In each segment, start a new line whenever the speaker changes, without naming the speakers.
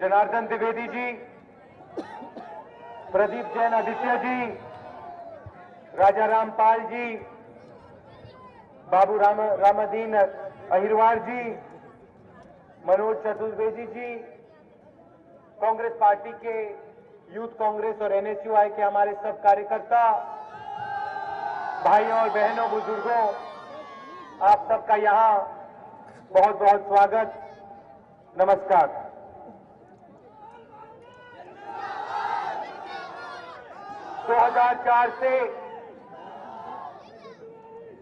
जनार्दन द्विवेदी जी, प्रदीप जैन आदित्य जी, राजा रामपाल जी, बाबू रामदीन अहिरवार जी, Manoj Chaturvedi ji, Congress party के youth Congress और NSUI के हमारे सब कार्यकर्ता, भाइयों और बहनों, बुजुर्गों, आप सबका यहां बहुत बहुत स्वागत, नमस्कार। दो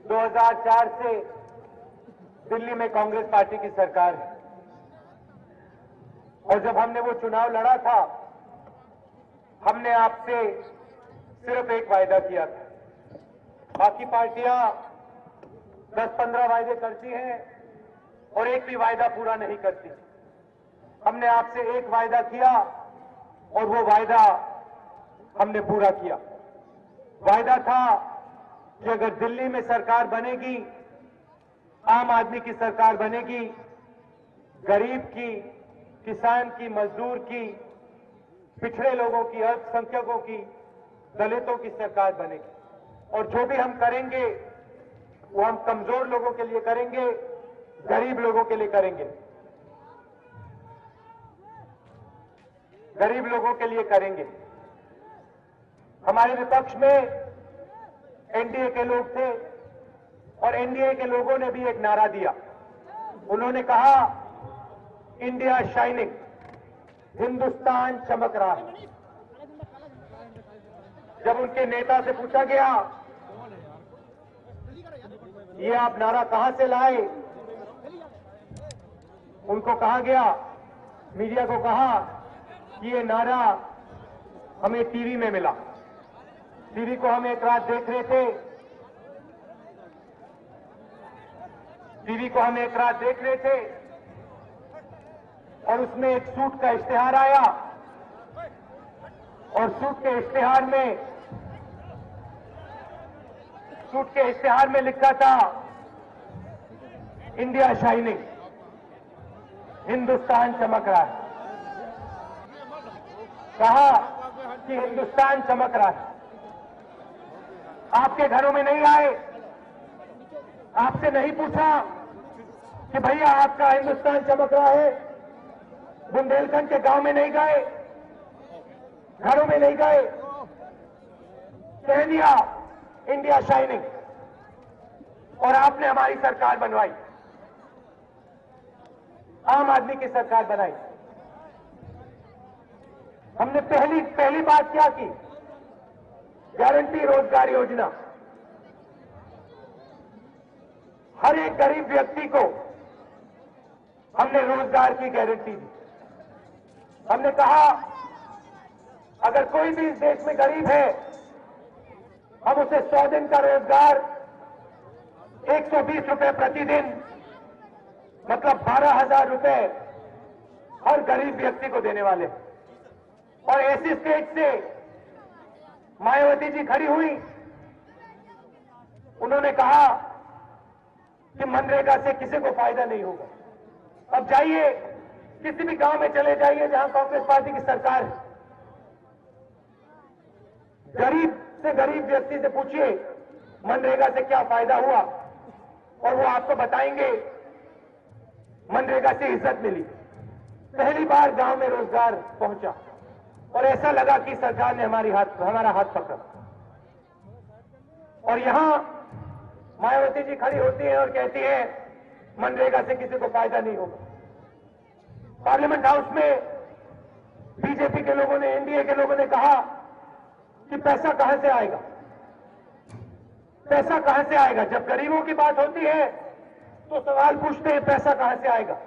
2004 से दिल्ली में कांग्रेस पार्टी की सरकार है और जब हमने वो चुनाव लड़ा था, हमने आपसे सिर्फ एक वायदा किया था। बाकी पार्टियां 10-15 वायदे करती हैं और एक भी वायदा पूरा नहीं करती। हमने आपसे एक वायदा किया और वो वायदा हमने पूरा किया। वायदा था कि अगर दिल्ली में सरकार बनेगी, आम आदमी की सरकार बनेगी, गरीब की, किसान की, मजदूर की, पिछड़े लोगों की, अल्पसंख्यकों की, दलितों की सरकार बनेगी। और जो भी हम करेंगे वो हम कमजोर लोगों के लिए करेंगे, गरीब लोगों के लिए करेंगे, गरीब लोगों के लिए करेंगे। हमारे विपक्ष में एनडीए के लोग थे और एनडीए के लोगों ने भी एक नारा दिया। उन्होंने कहा, इंडिया शाइनिंग, हिंदुस्तान चमक रहा है। जब उनके नेता से पूछा गया, ये आप नारा कहां से लाए, उनको कहा गया, मीडिया को कहा कि ये नारा हमें टीवी में मिला। टीवी को हम एक रात देख रहे थे, टीवी को हम एक रात देख रहे थे और उसमें एक सूट का इश्तिहार आया और सूट के इश्तिहार में लिखा था, इंडिया शाइनिंग, हिंदुस्तान चमक रहा है। कहा कि हिंदुस्तान चमक रहा है। आपके घरों में नहीं आए, आपसे नहीं पूछा कि भैया आपका हिंदुस्तान चमक रहा है। बुंदेलखंड के गांव में नहीं गए, घरों में नहीं गए, कह दिया इंडिया शाइनिंग और आपने हमारी सरकार बनवाई, आम आदमी की सरकार बनाई। हमने पहली बात क्या की, गारंटी रोजगार योजना। हर एक गरीब व्यक्ति को हमने रोजगार की गारंटी दी। हमने कहा, अगर कोई भी इस देश में गरीब है, हम उसे 100 दिन का रोजगार 120 रुपए प्रतिदिन, मतलब 12,000 रुपए हर गरीब व्यक्ति को देने वाले। और ऐसी स्टेट से मायावती जी खड़ी हुई, उन्होंने कहा कि मनरेगा से किसी को फायदा नहीं होगा। अब जाइए, किसी भी गांव में चले जाइए जहां कांग्रेस पार्टी की सरकार है, गरीब से गरीब व्यक्ति से पूछिए मनरेगा से क्या फायदा हुआ और वो आपको बताएंगे मनरेगा से इज्जत मिली। पहली बार गांव में रोजगार पहुंचा और ऐसा लगा कि सरकार ने हमारा हाथ पकड़ा। और यहां मायावती जी खड़ी होती है और कहती है मनरेगा से किसी को फायदा नहीं होगा। पार्लियामेंट हाउस में बीजेपी के लोगों ने, एनडीए के लोगों ने कहा कि पैसा कहां से आएगा, पैसा कहां से आएगा। जब गरीबों की बात होती है तो सवाल पूछते हैं पैसा कहां से आएगा।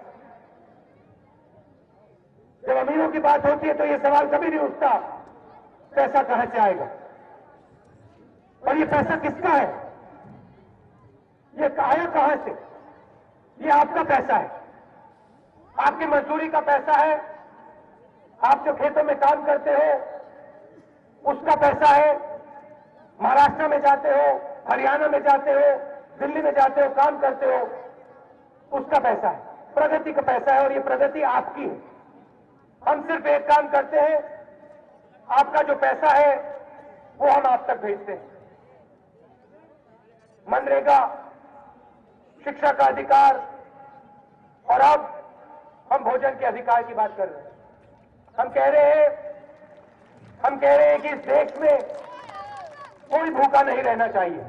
जब अमीरों की बात होती है तो यह सवाल कभी नहीं उठता, पैसा कहां से आएगा। और ये पैसा किसका है, ये आया कहां से। ये आपका पैसा है, आपकी मजदूरी का पैसा है, आप जो खेतों में काम करते हो उसका पैसा है। महाराष्ट्र में जाते हो, हरियाणा में जाते हो, दिल्ली में जाते हो, काम करते हो, उसका पैसा है, प्रगति का पैसा है। और ये प्रगति आपकी है, हम सिर्फ एक काम करते हैं, आपका जो पैसा है वो हम आप तक भेजते हैं। मनरेगा, शिक्षा का अधिकार और अब हम भोजन के अधिकार की बात कर रहे हैं। हम कह रहे हैं कि इस देश में कोई भूखा नहीं रहना चाहिए।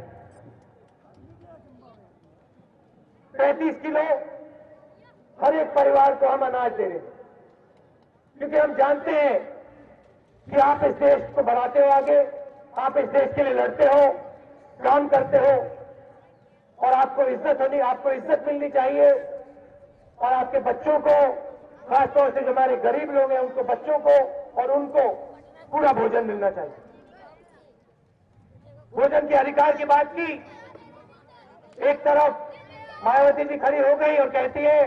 35 किलो हर एक परिवार को हम अनाज दे रहे हैं, क्योंकि हम जानते हैं कि आप इस देश को बढ़ाते हो आगे, आप इस देश के लिए लड़ते हो, काम करते हो और आपको इज्जत मिलनी चाहिए और आपके बच्चों को, खासतौर से जो हमारे गरीब लोग हैं उनको, बच्चों को और उनको पूरा भोजन मिलना चाहिए। भोजन के अधिकार की बात की, एक तरफ मायावती जी खड़ी हो गई और कहती है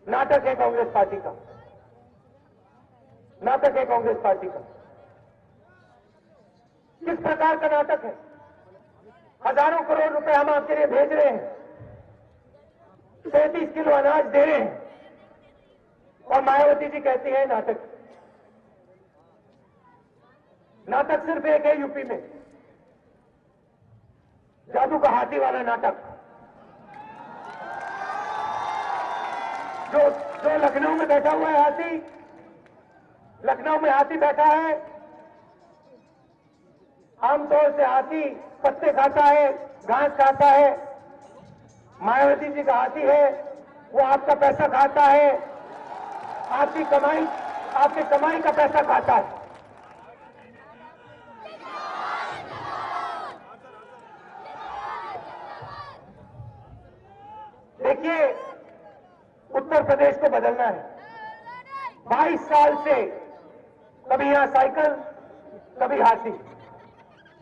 नाटक है कांग्रेस पार्टी का, नाटक है कांग्रेस पार्टी का। किस प्रकार का नाटक है? हजारों करोड़ रुपए हम आपके लिए भेज रहे हैं, 35 किलो अनाज दे रहे हैं और मायावती जी कहती है नाटक। नाटक सिर्फ एक है यूपी में, जादू का हाथी वाला नाटक, जो लखनऊ में बैठा हुआ है हाथी, लखनऊ में हाथी बैठा है। आमतौर से हाथी पत्ते खाता है, घास खाता है। मायावती जी का हाथी है, वो आपका पैसा खाता है, आपकी कमाई का पैसा खाता है। देखिए, उत्तर प्रदेश को बदलना है। 22 साल से कभी यहां साइकिल, कभी हाथी,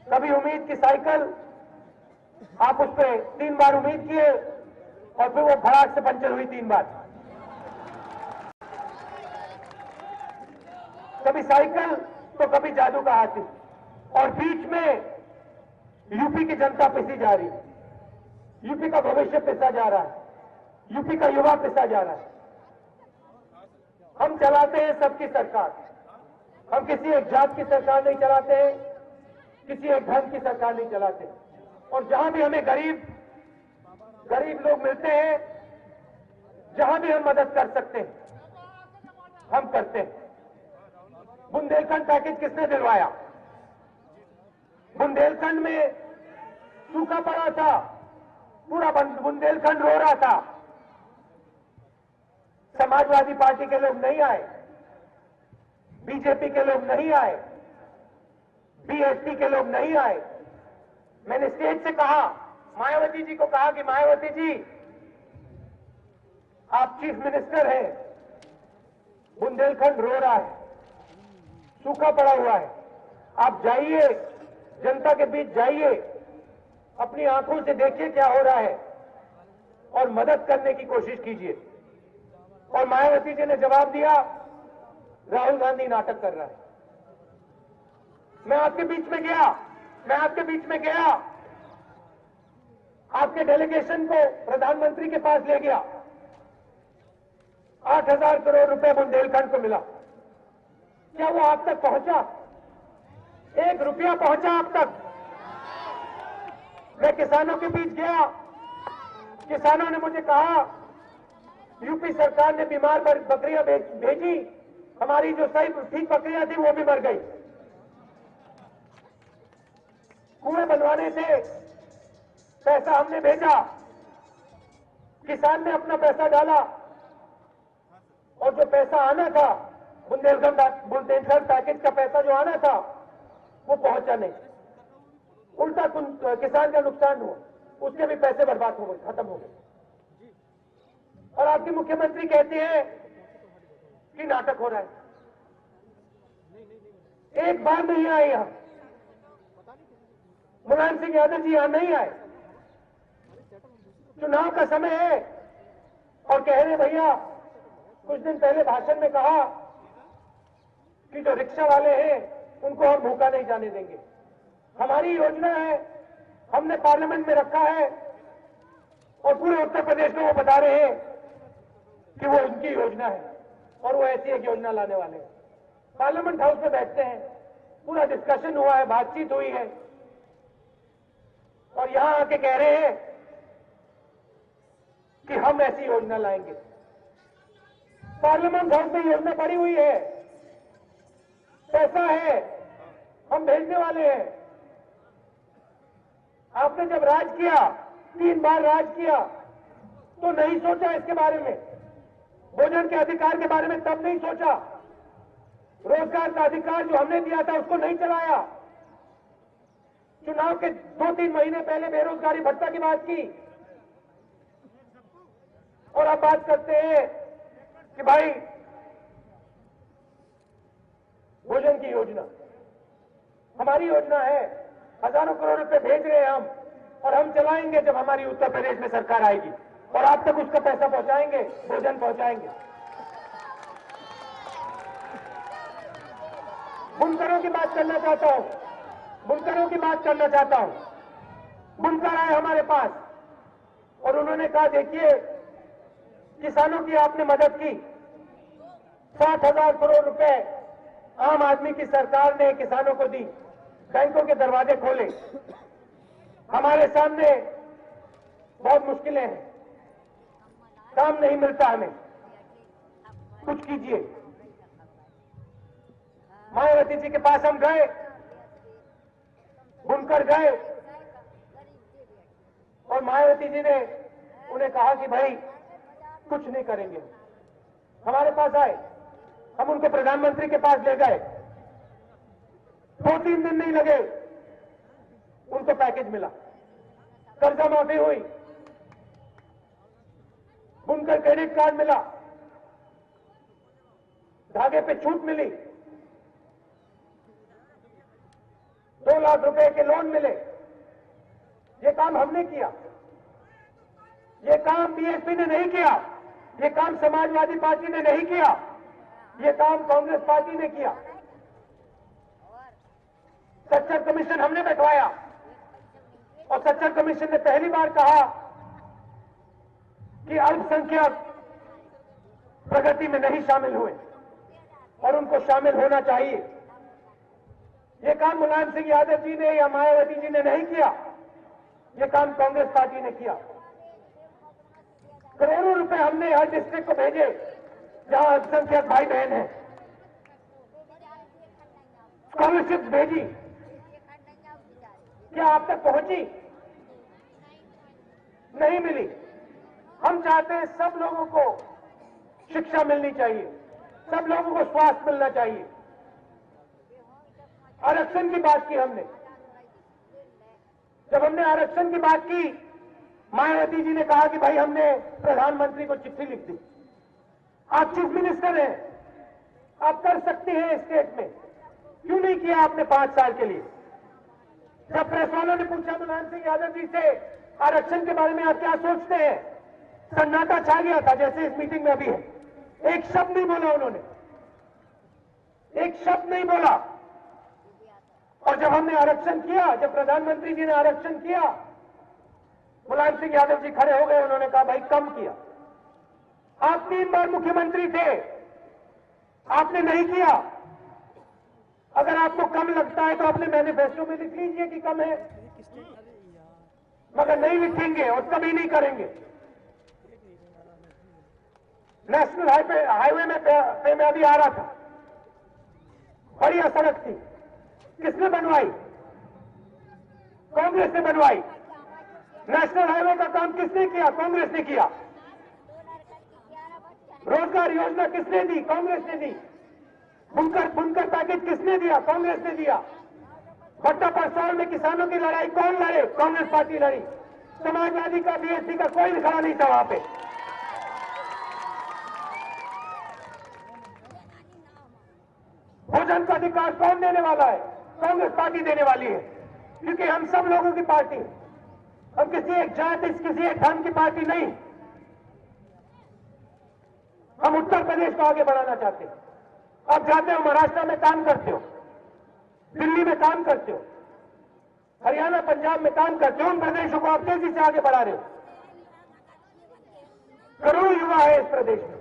कभी उम्मीद की साइकिल, आप उस पर 3 बार उम्मीद किए और फिर वो फटाक से पंचर हुई 3 बार। कभी साइकिल तो कभी जादू का हाथी, और बीच में यूपी की जनता पिसी जा रही है, यूपी का भविष्य पिसा जा रहा है, यूपी का युवा पिसा जा रहा है। हम चलाते हैं सबकी सरकार, हम किसी एक जात की सरकार नहीं चलाते हैं, किसी एक धर्म की सरकार नहीं चलाते। और जहां भी हमें गरीब लोग मिलते हैं, जहां भी हम मदद कर सकते हैं हम करते हैं। बुंदेलखंड पैकेज किसने दिलवाया? बुंदेलखंड में सूखा पड़ा था, पूरा बुंदेलखंड रो रहा था। समाजवादी पार्टी के लोग नहीं आए, बीजेपी के लोग नहीं आए, बीएसपी के लोग नहीं आए। मैंने स्टेज से कहा, मायावती जी को कहा कि मायावती जी, आप चीफ मिनिस्टर हैं, बुंदेलखंड रो रहा है, सूखा पड़ा हुआ है, आप जाइए, जनता के बीच जाइए, अपनी आंखों से देखिए क्या हो रहा है और मदद करने की कोशिश कीजिए। और मायावती जी ने जवाब दिया, राहुल गांधी नाटक कर रहा है। मैं आपके बीच में गया, आपके डेलीगेशन को प्रधानमंत्री के पास ले गया। 8,000 करोड़ रुपए बुंदेलखंड को मिला। क्या वो आप तक पहुंचा? 1 रुपया पहुंचा आप तक? मैं किसानों के बीच गया, किसानों ने मुझे कहा यूपी सरकार ने बीमार बकरियां भेजी, हमारी जो सही ठीक बकरियां थी वो भी मर गई। कुएं बनवाने थे, पैसा हमने भेजा, किसान ने अपना पैसा डाला और जो पैसा आना था, बुंदेलखंड पैकेज का पैसा जो आना था वो पहुंचा नहीं, उल्टा किसान का नुकसान हुआ, उसके भी पैसे बर्बाद हो गए, खत्म हो गए। और आपके मुख्यमंत्री कहते हैं कि नाटक हो रहा है। एक बार नहीं आए यहां, मुलायम सिंह यादव जी यहां नहीं आए। चुनाव का समय है और कह रहे भैया, कुछ दिन पहले भाषण में कहा कि जो रिक्शा वाले हैं उनको हम भूखा नहीं जाने देंगे। हमारी योजना है, हमने पार्लियामेंट में रखा है और पूरे उत्तर प्रदेश में वो बता रहे हैं कि वो उनकी योजना है। और वो ऐसी एक योजना लाने वाले हैं। पार्लियामेंट हाउस में बैठते हैं, पूरा डिस्कशन हुआ है, बातचीत हुई है, और यहां आके कह रहे हैं कि हम ऐसी योजना लाएंगे। पार्लियामेंट हाउस में योजना पड़ी हुई है, पैसा है, हम भेजने वाले हैं। आपने जब राज किया, 3 बार राज किया, तो नहीं सोचा इसके बारे में, भोजन के अधिकार के बारे में तब नहीं सोचा, रोजगार का अधिकार जो हमने दिया था उसको नहीं चलाया, चुनाव के 2-3 महीने पहले बेरोजगारी भत्ता की बात की, और अब बात करते हैं कि भाई भोजन की योजना हमारी योजना है, हजारों करोड़ रुपए भेज रहे हैं हम, और हम चलाएंगे जब हमारी उत्तर प्रदेश में सरकार आएगी, और आप तक उसका पैसा पहुंचाएंगे, भोजन पहुंचाएंगे। बुनकरों की बात करना चाहता हूं, बुनकरों की बात करना चाहता हूं। बुनकर आए हमारे पास और उन्होंने कहा, देखिए किसानों की आपने मदद की, 60,000 करोड़ रुपए आम आदमी की सरकार ने किसानों को दी, बैंकों के दरवाजे खोले, हमारे सामने बहुत मुश्किलें हैं, काम नहीं मिलता हमें, कुछ कीजिए। मायावती जी के पास हम गए, बुनकर गए, और मायावती जी ने उन्हें कहा कि भाई कुछ नहीं करेंगे। हमारे पास आए, हम उनको प्रधानमंत्री के पास ले गए, 2-3 दिन नहीं लगे, उनको पैकेज मिला, कर्जा माफी हुई, बुनकर क्रेडिट कार्ड मिला, धागे पे छूट मिली, 2 लाख रुपए के लोन मिले। ये काम हमने किया, ये काम बीएसपी ने नहीं किया, ये काम समाजवादी पार्टी ने नहीं किया, ये काम कांग्रेस पार्टी ने किया। सच्चर कमीशन हमने बैठवाया, और सच्चर कमीशन ने पहली बार कहा कि अल्पसंख्यक प्रगति में नहीं शामिल हुए और उनको शामिल होना चाहिए। ये काम मुलायम सिंह यादव जी ने या मायावती जी ने नहीं किया, ये काम कांग्रेस पार्टी ने किया। करोड़ों रुपए हमने हर डिस्ट्रिक्ट को भेजे जहां अल्पसंख्यक भाई बहन हैं, स्कॉलरशिप भेजी, क्या आप तक पहुंची? नहीं मिली। हम चाहते हैं सब लोगों को शिक्षा मिलनी चाहिए, सब लोगों को स्वास्थ्य मिलना चाहिए। आरक्षण की बात की हमने, जब हमने आरक्षण की बात की, मायावती जी ने कहा कि भाई हमने प्रधानमंत्री को चिट्ठी लिख दी। आप चीफ मिनिस्टर हैं, आप कर सकते हैं स्टेट में, क्यों नहीं किया आपने 5 साल के लिए? जब प्रेस वालों ने पूछा मुलायम सिंह यादव जी से आरक्षण के बारे में आप क्या सोचते हैं, सन्नाटा छा गया था, जैसे इस मीटिंग में अभी है। एक शब्द नहीं बोला उन्होंने, एक शब्द नहीं बोला। और जब हमने आरक्षण किया, जब प्रधानमंत्री जी ने आरक्षण किया, मुलायम सिंह यादव जी खड़े हो गए, उन्होंने कहा भाई कम किया। आप 3 बार मुख्यमंत्री थे, आपने नहीं किया। अगर आपको कम लगता है तो अपने मैनिफेस्टो में लिख लीजिए कि कम है, मगर नहीं लिखेंगे और कभी नहीं करेंगे। नेशनल हाईवे में पे मैं अभी आ रहा था, बढ़िया सड़क थी, किसने बनवाई? कांग्रेस ने बनवाई। नेशनल हाईवे का काम किसने किया? कांग्रेस ने किया। रोजगार योजना किसने दी? कांग्रेस ने दी। बुनकर पैकेज किसने दिया? कांग्रेस ने दिया। भट्टा परसाल में किसानों की लड़ाई कौन लड़े? कांग्रेस पार्टी लड़ी। समाजवादी का, बीएसपी का कोई भी खड़ा नहीं था वहां पे। भोजन का अधिकार कौन देने वाला है? कांग्रेस पार्टी देने वाली है, क्योंकि हम सब लोगों की पार्टी, हम किसी एक जाति, किसी एक धर्म की पार्टी नहीं। हम उत्तर प्रदेश को आगे बढ़ाना चाहते हैं। आप जाते हो महाराष्ट्र में काम करते हो, दिल्ली में काम करते हो, हरियाणा पंजाब में काम करते हो, उन प्रदेशों को आप तेजी से आगे बढ़ा रहे हो। करोड़ों युवा है इस प्रदेश में,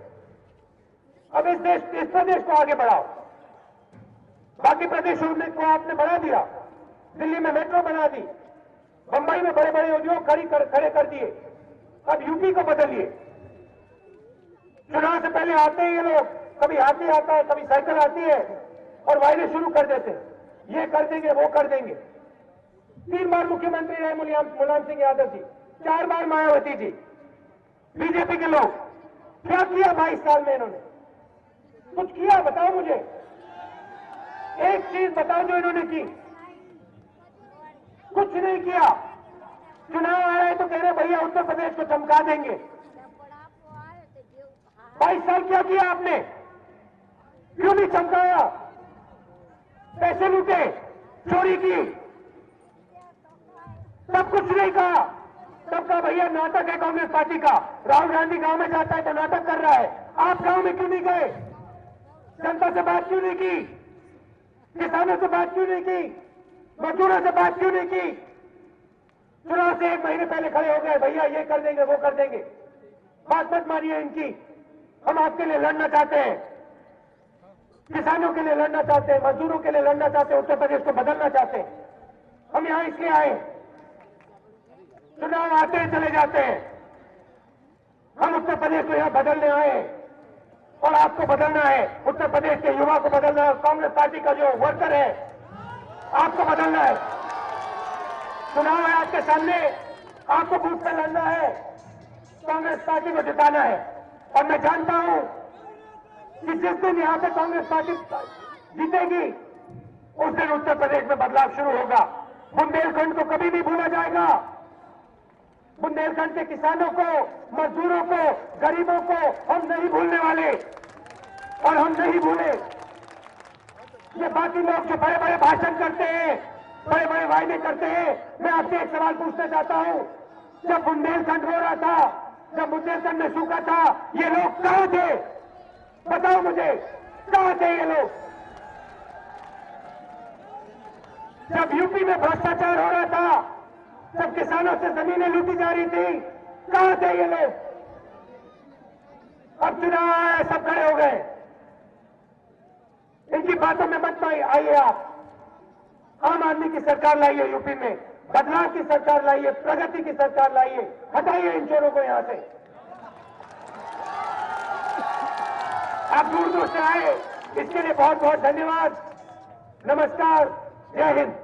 अब इस प्रदेश को आगे बढ़ाओ। बाकी प्रदेशों में को आपने बढ़ा दिया, दिल्ली में मेट्रो बना दी, बंबई में बड़े बड़े उद्योग खड़े कर दिए, अब यूपी को बदलिए। चुनाव से पहले आते हैं ये लोग, कभी हाथी आता है, कभी साइकिल आती है और वायदे शुरू कर देते हैं, ये कर देंगे वो कर देंगे। 3 बार मुख्यमंत्री रहे मुलायम सिंह यादव जी, 4 बार मायावती जी, बीजेपी के लोग। क्या किया 22 साल में इन्होंने? कुछ किया? बताओ मुझे, एक चीज बताओ जो इन्होंने की। कुछ नहीं किया। चुनाव आ रहे हैं तो कह रहे भैया उत्तर प्रदेश को चमका देंगे। 22 साल क्या किया आपने? क्यों नहीं चमकाया? पैसे लूटे, चोरी की, सब कुछ नहीं कहा। तब कहा भैया नाटक है कांग्रेस पार्टी का। राहुल गांधी गांव में जाता है तो नाटक कर रहा है। आप गांव में क्यों नहीं गए? जनता से बात क्यों नहीं की? किसानों से बात क्यों नहीं की? मजदूरों से बात क्यों नहीं की? चुनाव से 1 महीने पहले खड़े हो गए, भैया ये कर देंगे वो कर देंगे। बात मत मानिए इनकी। हम आपके लिए लड़ना चाहते हैं, किसानों के लिए लड़ना चाहते हैं, मजदूरों के लिए लड़ना चाहते हैं, उत्तर प्रदेश को बदलना चाहते हैं। हम यहां इसलिए आए, चुनाव आते हैं चले जाते हैं, हम उत्तर प्रदेश को यहां बदलने आए हैं और आपको बदलना है। उत्तर प्रदेश के युवा को बदलना है, कांग्रेस पार्टी का जो वर्कर है आपको बदलना है। चुनाव है आपके सामने, आपको बूथ पर लड़ना है, कांग्रेस पार्टी को जिताना है। और मैं जानता हूं कि जिस दिन यहां पे कांग्रेस पार्टी जीतेगी उस दिन उत्तर प्रदेश में बदलाव शुरू होगा। बुंदेलखंड को कभी नहीं भूला जाएगा। बुंदेलखंड के किसानों को, मजदूरों को, गरीबों को हम नहीं भूलने वाले। और हम नहीं भूले। ये बाकी लोग जो बड़े बड़े भाषण करते हैं, बड़े बड़े वायदे करते हैं, मैं आपसे एक सवाल पूछना चाहता हूं। जब बुंदेलखंड हो रहा था, जब बुंदेलखंड में सूखा था, ये लोग कहां थे? बताओ मुझे, कहां थे ये लोग? जब यूपी में भ्रष्टाचार हो रहा था, जब किसानों से जमीनें लूटी जा रही थी, कहां थे ये लोग? अब चुनाव आए, सब खड़े हो गए। इनकी बातों में मत आइए आप। आम आदमी की सरकार लाइए यूपी में, बदलाव की सरकार लाइए, प्रगति की सरकार लाइए। हटाइए इन चोरों को यहां से। आप दूर दूर से आए, इसके लिए बहुत बहुत धन्यवाद। नमस्कार, जय हिंद।